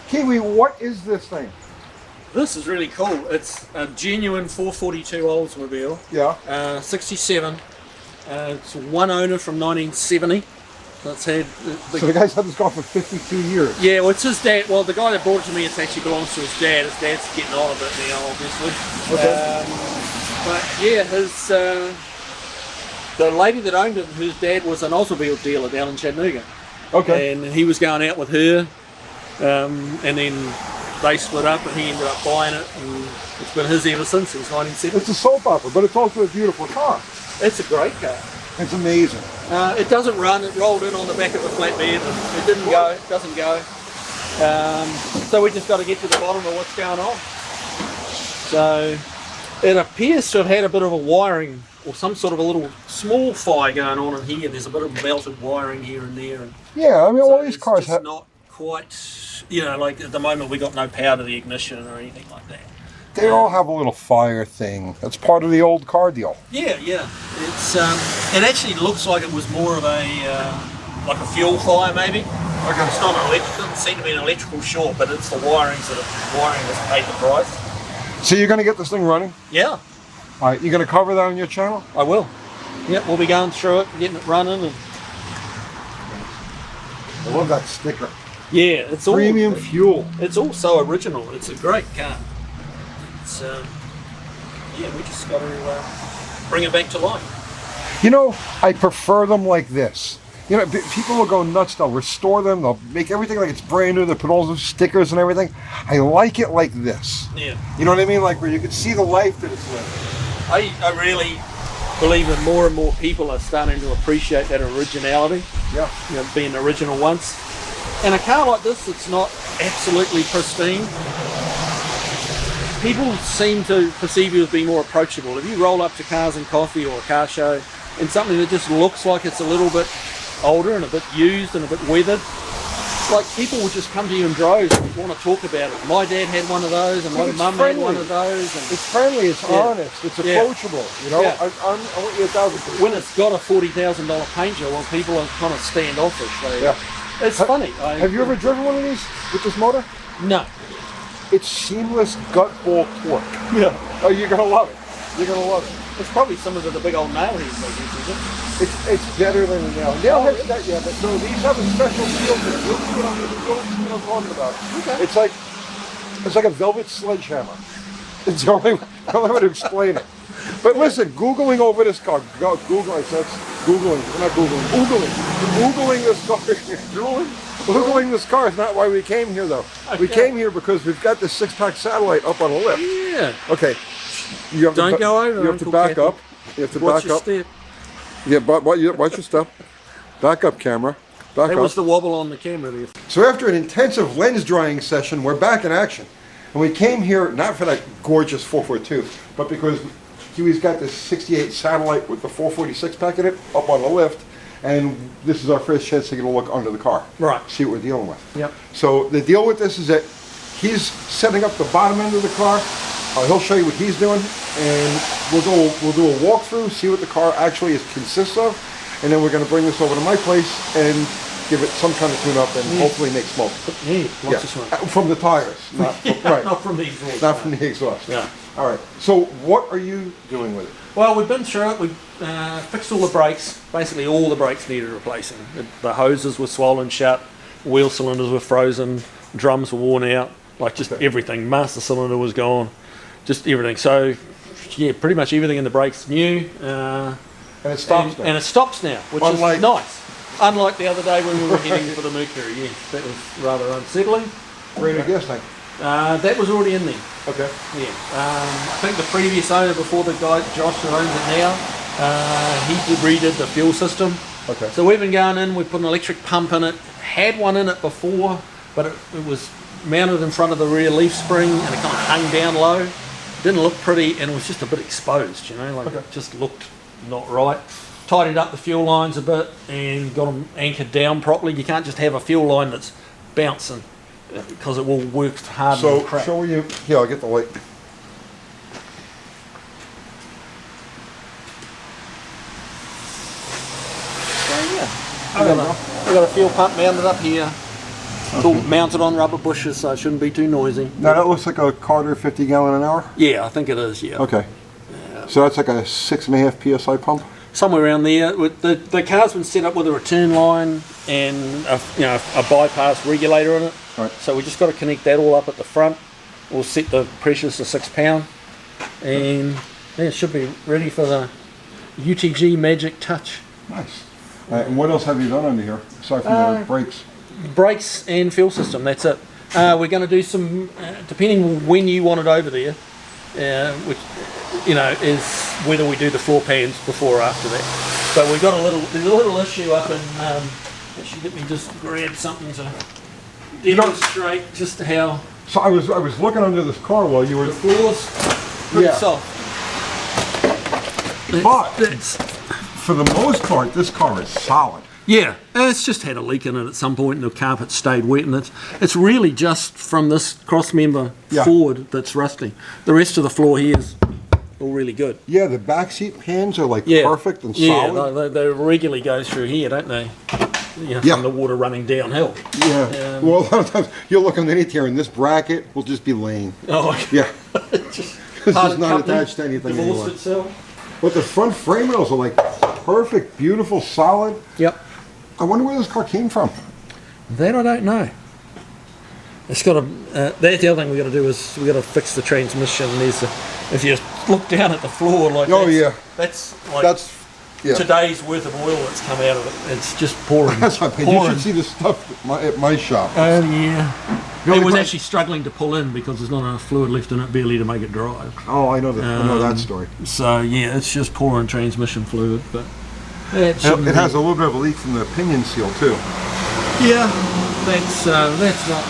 Kiwi, what is this thing? This is really cool. It's a genuine 442 Oldsmobile. Yeah. 67. It's one owner from 1970. So it's had. So the guy's had this car for 52 years. Yeah, well, it's his dad. Well, the guy that brought it to me, it actually belongs to his dad. His dad's getting on a bit now, obviously. Okay. But yeah, the lady that owned it, whose dad was an Oldsmobile dealer down in Chattanooga. Okay. And he was going out with her, and then they split up, and he ended up buying it, and it's been his ever since 1970. It's a soap opera, but it's also a beautiful car. It's a great car. It's amazing. It doesn't run. It rolled in on the back of a flatbed, and it didn't go. It doesn't go. So we just got to get to the bottom of what's going on. So it appears to have had a bit of a wiring or some sort of a little small fire going on in here. There's a bit of melted wiring here and there. And yeah, I mean, so all these cars have not quite, you know, like at the moment we got no power to the ignition or anything like that. They all have a little fire thing. That's part of the old car deal. Yeah, yeah. It's it actually looks like it was more of a like a fuel fire maybe. Like it's not an electric. It doesn't seem to be an electrical short, but it's the wiring that's paid the price. So you're going to get this thing running? Yeah. All right, you're going to cover that on your channel? I will. Yep, we'll be going through it, getting it running, and I love that sticker. yeah, it's Premium all fuel. It's all so original. It's a great car. It's yeah, we just got to bring it back to life. You know, I prefer them like this. You know, people will go nuts. They'll restore them. They'll make everything like it's brand new. They put all those stickers and everything. I like it like this. Yeah. You know what I mean? Like where you can see the life that it's living. I really believe that more and more people are starting to appreciate that originality. Yeah. You know, being original once. And a car like this that's not absolutely pristine, people seem to perceive you as being more approachable. If you roll up to Cars and Coffee or a car show and something that just looks like it's a little bit older and a bit used and a bit weathered, like people will just come to you in droves and want to talk about it. My dad had one of those, and my mum had one of those. And it's friendly, it's honest, it's approachable. You know, yeah. I want you 1,000%. When it's got a $40,000 paint job, well, people are kind of standoffish. Yeah. It's funny. Have you ever driven one of these with this motor? No. It's seamless gut ball torque. Yeah. Oh, you're gonna love it. You're gonna love it. It's probably similar to the big old nail heads, I guess, is it? It's better than a nail. Nail head's that, yeah, but no, these have a special feel to them. You'll see what I'm talking about. Okay. It's like a velvet sledgehammer. It's the only way to explain it. But listen, Googling over this car, Googling, so it's Googling, we're not Googling, Googling this car. Googling this car is not why we came here, though. Okay. We came here because we've got this 6-pack satellite up on a lift. Yeah. Okay. You have Don't go over. You have to back up. You have to watch back up. Step. Yeah, but watch your step. Back up, camera. Back that up. was the wobble on the camera there. So after an intensive lens drying session, we're back in action. And we came here not for that gorgeous 442, but because Kiwi's got this 68 satellite with the 446 pack in it up on the lift, and this is our first chance to get a look under the car. Right. See what we're dealing with. Yep. So the deal with this is that he's setting up the bottom end of the car. He'll show you what he's doing, and we'll do a walkthrough, see what the car actually consists of, and then we're going to bring this over to my place and give it some kind of tune-up and hopefully make smoke. Yeah, lots of smoke. From the tires, not right. Not from the exhaust. Not from the exhaust. Yeah. All right. So what are you doing with it? Well, we've been through it. We've fixed all the brakes. Basically, all the brakes needed replacing. The hoses were swollen shut, wheel cylinders were frozen, drums were worn out, like just everything. Master cylinder was gone, just everything. So, yeah, pretty much everything in the brakes new. And it stops now. And it stops now, which is nice. Unlike the other day when we were heading for the Mercury, yeah, that was rather unsettling. Brand new gas tank. That was already in there. Okay. Yeah. I think the previous owner, before the guy Josh that owns it now, he redid the fuel system. Okay. So we've been going in. We put an electric pump in it. Had one in it before, but it was mounted in front of the rear leaf spring, and it kind of hung down low. Didn't look pretty, and it was just a bit exposed. You know, like it just looked not right. Tidied up the fuel lines a bit and got them anchored down properly. You can't just have a fuel line that's bouncing because it will work hard. So show you. Yeah, I'll get the light. So yeah, I've got a fuel pump mounted up here. It's all mounted on rubber bushes, so it shouldn't be too noisy. Now that looks like a Carter 50 gallon an hour? Yeah, I think it is, yeah. Okay. So that's like a 6.5 PSI pump? Somewhere around there. The car's been set up with a return line and a bypass regulator in it. Right. So we just got to connect that all up at the front. We'll set the pressures to 6 pound, and yeah, it should be ready for the UTG Magic Touch. Nice. And what else have you done under here aside from the brakes? Brakes and fuel system. That's it. We're going to do some, depending on when you want it over there, which is whether we do the floor pans before or after that. But we've got there's a little issue up in. Actually, let me just grab something to demonstrate just how. So I was looking under this car while you were. The floor's pretty soft. But for the most part, this car is solid. Yeah, it's just had a leak in it at some point, and the carpet stayed wet, and it's really just from this cross member forward that's rusty. The rest of the floor here is all really good. Yeah, the back seat pans are like perfect and solid. Yeah, they regularly go through here, don't they? From the water running downhill. Yeah. Well, a lot of times you'll look underneath here, and this bracket will just be laying. Oh, okay. Yeah. This is not attached to anything anymore. Itself. But the front frame rails are like perfect, beautiful, solid. Yep. I wonder where this car came from. That I don't know. It's got that's the other thing we got to do is we got to fix the transmission. If you look down at the floor, like that's today's worth of oil that's come out of it. It's just pouring. You should see the stuff at my shop. Oh yeah. It was actually struggling to pull in because there's not enough fluid left in it barely to make it drive. Oh, I know that. I know that story. So yeah, it's just pouring transmission fluid, but. It has a little bit of a leak from the pinion seal too. Yeah, that's not.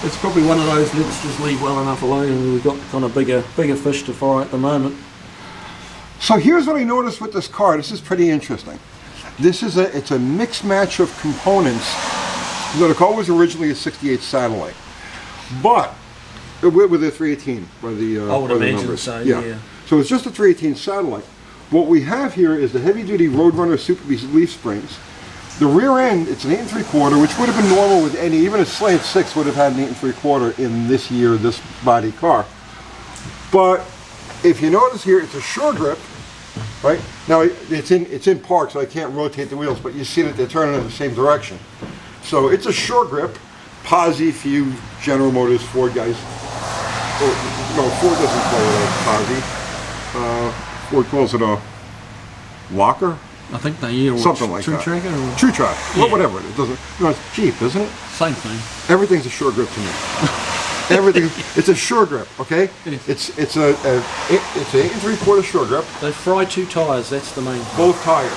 It's probably one of those. Let's just leave well enough alone, and we've got kind of bigger fish to fry at the moment. So here's what I noticed with this car. This is pretty interesting. It's a mixed match of components. The car was originally a '68 Satellite, but with a 318 by the I would imagine numbers. so. Yeah. So it's just a 318 Satellite. What we have here is the heavy-duty Roadrunner Super B leaf springs. The rear end, it's an 8 3/4, which would have been normal with any, even a Slant 6 would have had an 8 3/4 in this body car. But if you notice here, it's a shore grip, right? Now it's in park, so I can't rotate the wheels, but you see that they're turning in the same direction. So it's a shore grip. Posi for you General Motors Ford guys. No, Ford doesn't call it a Posi. Ford calls it a locker. I think they something like True that. Tracker or? True Track. Well, whatever. It doesn't. It's cheap, isn't it? Same thing. Everything's a shore grip to me. Everything. It's a shore grip. Okay. It's an 8 3/4 shore grip. They fry 2 tires. That's the main. Both tires.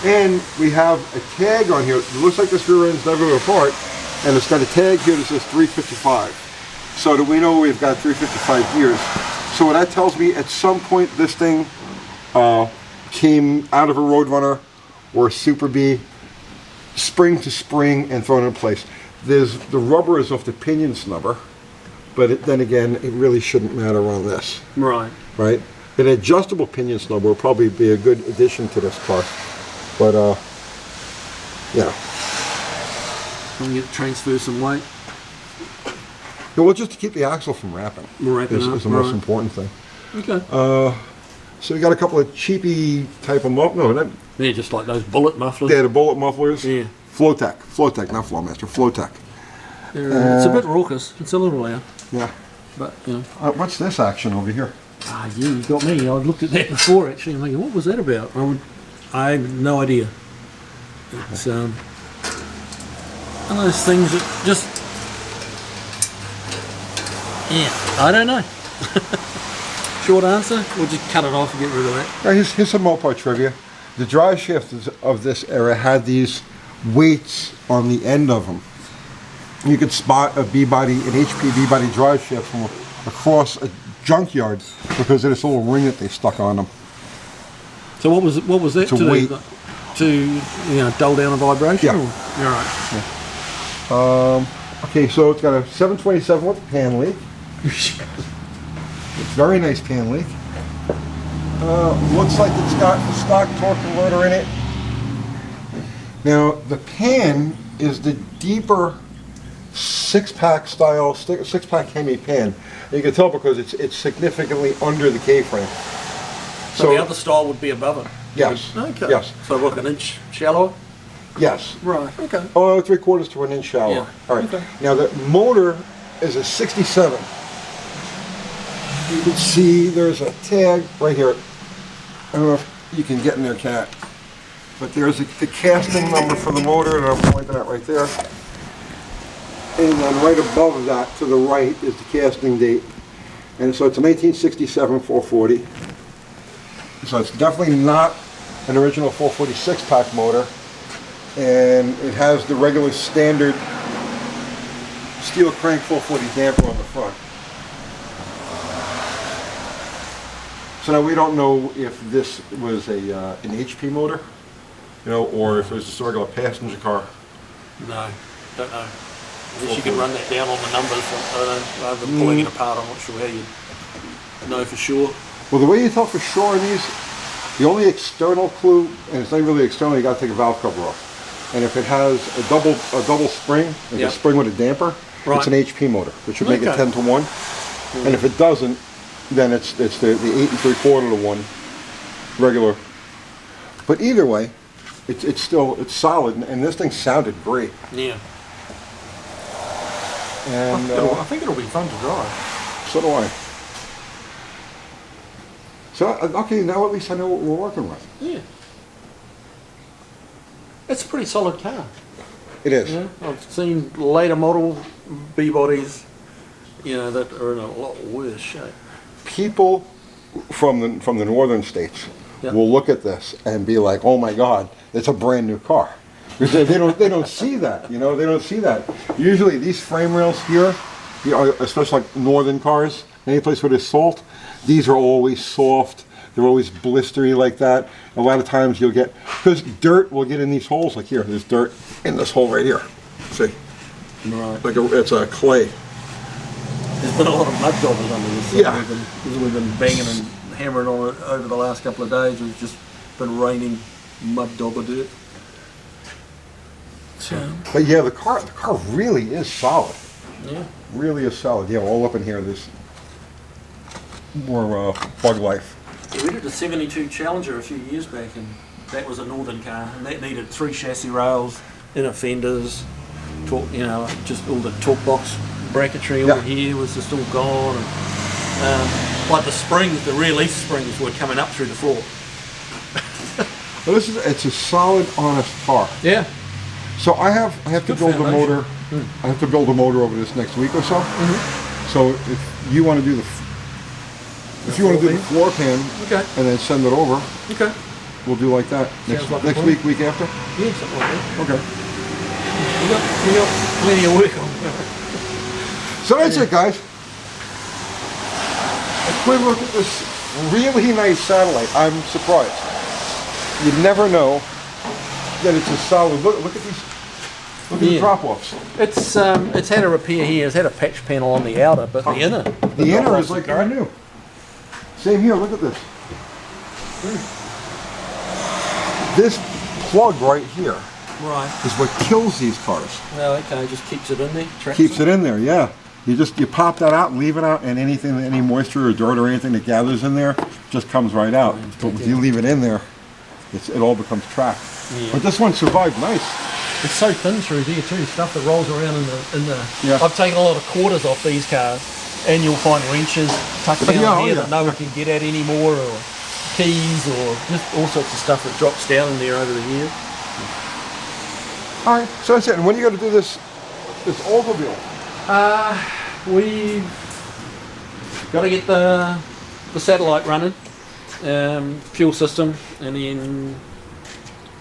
And we have a tag on here. It looks like this rear end's never apart, and it's got a tag here that says 355. So that we know we've got 355 gears. So what that tells me, at some point this thing came out of a Roadrunner or a Super B, spring to spring, and thrown in place. The rubber is off the pinion snubber, but then again, it really shouldn't matter on this. Right. Right? An adjustable pinion snubber will probably be a good addition to this car. But, yeah. Can we transfer some weight? Well, just to keep the axle from wrapping. Is the most important thing. Okay. So we got a couple of cheapy type of mufflers. Yeah, just like those bullet mufflers. Yeah, the bullet mufflers. Yeah. Flowtech, not Flowmaster, Flowtech. It's a bit raucous. It's a little loud. Yeah. But, what's this action over here? Yeah, you got me. I looked at that before, actually. I'm thinking, what was that about? I have no idea. It's one of those things that just... Yeah, I don't know. Short answer, we'll just cut it off and get rid of that. Here's some Mopar trivia. The drive shafts of this era had these weights on the end of them. You could spot a B-body, an HP B-body drive shaft from across a junkyard because of this little ring that they stuck on them. So what was that to weight? To dull down the vibration? Yeah. You're right. Yeah. Okay, so it's got a 727 with pan leak. It's very nice pan leak. Looks like it's got the stock torque converter in it. Now the pan is the deeper six-pack style, six-pack Hemi pan. You can tell because it's significantly under the K-frame. So the other style would be above it? Yes. Okay. Yes. So like an inch shallower? Yes. Right, okay. Oh, 3/4 to an inch shallower. Yeah. All right. Okay. Now the motor is a 67. You can see there's a tag right here. I don't know if you can get in there, Cat. But there's the casting number for the motor that I'm pointing at right there. And then right above that to the right is the casting date. And so it's a 1967 440. So it's definitely not an original 446 pack motor. And it has the regular standard steel crank 440 damper on the front. So now we don't know if this was an HP motor, you know, or if it was just a regular passenger car. No, don't know. I guess you can run that down on the numbers, I don't know, rather than pulling it apart. I'm not sure how you know for sure. Well, the way you tell for sure on these, the only external clue, and it's not really external, you got to take a valve cover off. And if it has a double spring, like a spring with a damper, it's an HP motor, which would make it 10 to 1. And if it doesn't, then it's the 8 3/4 to 1 regular. But either way, it's solid, and this thing sounded great. Yeah. And I think it'll be fun to drive. So do I. So okay, now at least I know what we're working with. Yeah. It's a pretty solid car. It is. You know, I've seen later model B-bodies, you know, that are in a lot worse shape. People from the northern states will look at this and be like, "Oh my God, it's a brand new car." Because they don't see that, you know, they don't see that. Usually these frame rails here, you know, especially like northern cars, any place where there's salt, these are always soft. They're always blistery like that. A lot of times you'll get, because dirt will get in these holes, like here, there's dirt in this hole right here. See? Right. Like it's a clay. There's been a lot of mud daubers under this. Yeah. We've been banging and hammering on it over the last couple of days. It's just been raining mud dauber dirt. So. But yeah, the car really is solid. Yeah. Really is solid. Yeah, all up in here, there's more bug life. Yeah, we did a 72 Challenger a few years back, and that was a northern car, and that needed 3 chassis rails, inner fenders, you know, just all the torque box bracketry over here was just all gone, and like the springs, the rear leaf springs were coming up through the floor. Well, it's a solid, honest car. Yeah. So I have to build a motor. I have to build a motor over this next week or so. So if you want to do the floor pan, and then send it over, we'll do like that next week, week after. Yeah, something like that. Okay. We got plenty of work on. So that's it, guys. A quick look at this really nice satellite. I'm surprised. You never know that it's a solid. Look at these. Look at the drop-offs. It's had a repair here. It's had a patch panel on the outer, but the inner. The inner is like brand new. Same here. Look at this. This plug right here is what kills these cars. Oh, okay. Just keeps it in there. Keeps it in there. Yeah. You pop that out and leave it out, and any moisture or dirt or anything that gathers in there just comes right out. But if you leave it in there, it all becomes trapped. Yeah. But this one survived nice. It's so thin through there too. Stuff that rolls around in the. Yeah. I've taken a lot of quarters off these cars, and you'll find wrenches tucked down here that no one can get at anymore, or keys, or just all sorts of stuff that drops down in there over the years. All right, so that's it. And when are you going to do this Oldsmobile? We've got to get the satellite running, fuel system, and then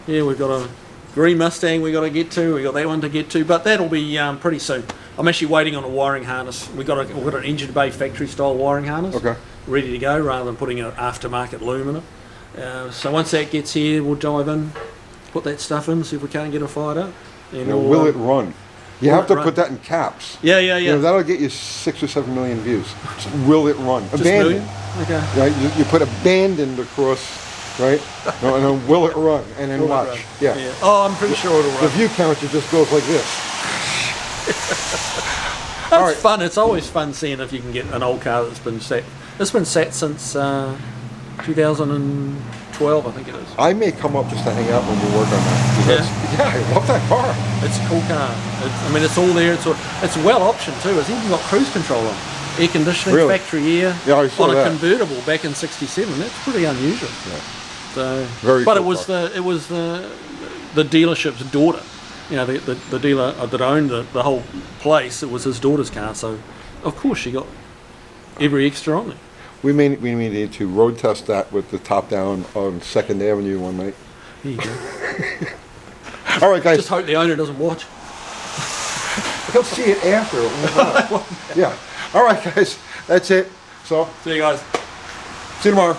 we've got a green Mustang we got to get to. We got that one to get to, but that'll be pretty soon. I'm actually waiting on a wiring harness. We've got an engine bay factory style wiring harness, ready to go, rather than putting an aftermarket loom in it. So once that gets here, we'll dive in, put that stuff in, see if we can't get it fired up. And will it run? You have to put that in caps. Yeah. You know, that'll get you 6 or 7 million views. Will it run? Just abandoned. Okay. Right? You put abandoned across right? And then will it run? And then Will it watch. run? Yeah. Oh, I'm pretty sure it'll The run. view counter just goes like this. That's All right. fun. It's always fun seeing if you can get an old car that's been sat. It's been sat since 2012, I think it is. I may come up just to hang out when we work on that. Yeah, I love that car. It's a cool car. I mean, it's all there. It's well optioned too. It's even got cruise control on, air conditioning, Really? factory air Yeah, I saw on a that. convertible back in '67. That's pretty unusual. Yeah. So, Very but cool it was the dealership's daughter. You know, the dealer that owned the whole place. It was his daughter's car. So, of course, she got every extra on there. We may need to road test that with the top down on 2nd Avenue one night. There you go. All right, guys. Just hope the owner doesn't watch. He'll see it after. Yeah. All right, guys. That's it. So, See you guys. see you tomorrow.